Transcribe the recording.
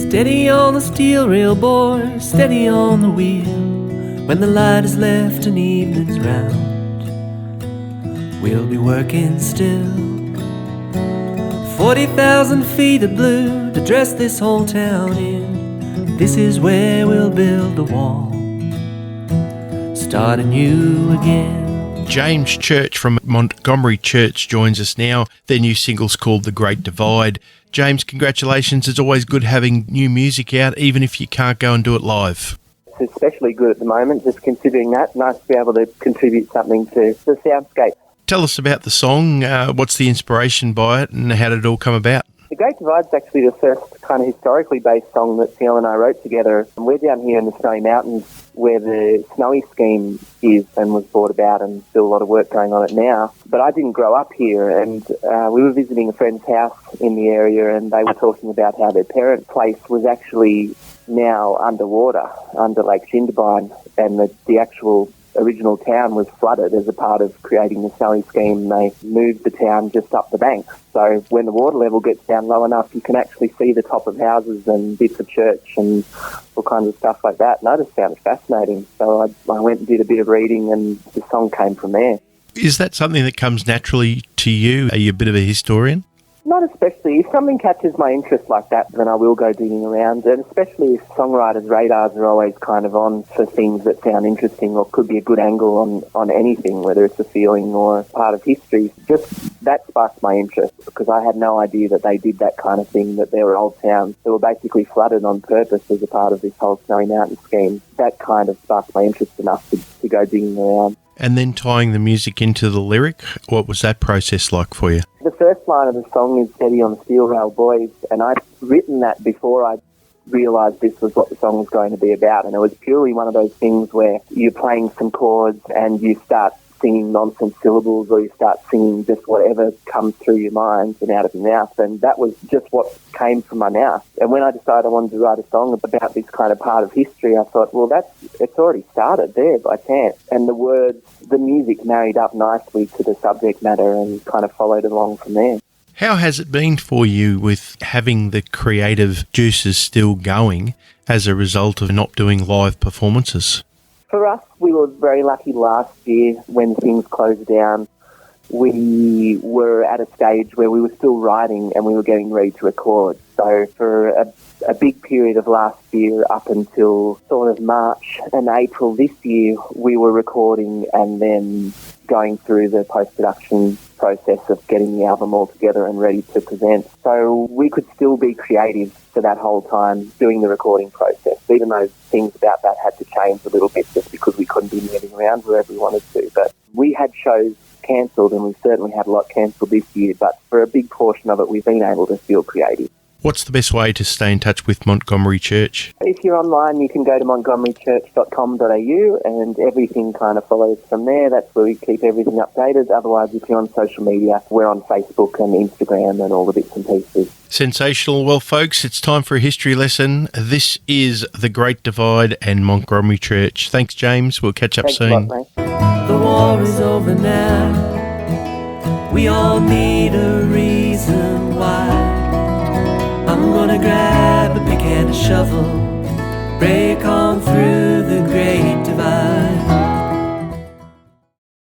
Steady on the steel rail, boy, steady on the wheel. When the light is left and evening's round, we'll be working still. 40,000 feet of blue to dress this whole town in. This is where we'll build the wall, start anew again. James Church from Montgomery Church joins us now. Their new single's called The Great Divide. James, congratulations. It's always good having new music out, even if you can't go and do it live. It's especially good at the moment, just considering that. Nice to be able to contribute something to the soundscape. Tell us about the song. What's the inspiration by it and how did it all come about? The Great Divide's actually the first kind of historically based song that Neil and I wrote together. And we're down here in the Snowy Mountains where the Snowy scheme is and was brought about, and still a lot of work going on it now. But I didn't grow up here, and we were visiting a friend's house in the area, and they were talking about how their parent place was actually now underwater, under Lake Jindabyne, and the actual original town was flooded as a part of creating the Snowy scheme. They moved the town just up the bank. So when the water level gets down low enough, you can actually see the top of houses and bits of church and all kinds of stuff like that. And I just found it fascinating. So I went and did a bit of reading, and the song came from there. Is that something that comes naturally to you? Are you a bit of a historian? Not especially. If something catches my interest like that, then I will go digging around, and especially if songwriters' radars are always kind of on for things that sound interesting or could be a good angle on anything, whether it's a feeling or part of history. Just that sparked my interest, because I had no idea that they did that kind of thing, that there were old towns that were basically flooded on purpose as a part of this whole Snowy Mountain scheme. That kind of sparked my interest enough to go digging around. And then tying the music into the lyric, what was that process like for you? The first line of the song is Steady on the Steel Rail, Boys, and I'd written that before I realised this was what the song was going to be about, and it was purely one of those things where you're playing some chords and you start singing nonsense syllables, or you start singing just whatever comes through your mind and out of your mouth, and that was just what came from my mouth. And when I decided I wanted to write a song about this kind of part of history, I thought, well, it's already started there by chance. And the words, the music married up nicely to the subject matter and kind of followed along from there. How has it been for you with having the creative juices still going as a result of not doing live performances? For us, we were very lucky last year when things closed down. We were at a stage where we were still writing and we were getting ready to record. So for a big period of last year up until sort of March and April this year, we were recording and then going through the post-production process of getting the album all together and ready to present. So we could still be creative for that whole time doing the recording process, even though things about that had to change a little bit just because we couldn't be moving around wherever we wanted to. But we had shows cancelled, and we've certainly had a lot cancelled this year, but for a big portion of it we've been able to feel creative. What's the best way to stay in touch with Montgomery Church? If you're online, you can go to montgomerychurch.com.au, and everything kind of follows from there. That's where we keep everything updated. Otherwise, if you're on social media, we're on Facebook and Instagram and all the bits and pieces. Sensational. Well, folks, it's time for a history lesson. This is The Great Divide and Montgomery Church. Thanks, James. We'll catch up soon. Thanks a lot, mate. The war is over now. We all need a reason why. I'm gonna grab a pick and a shovel, break on through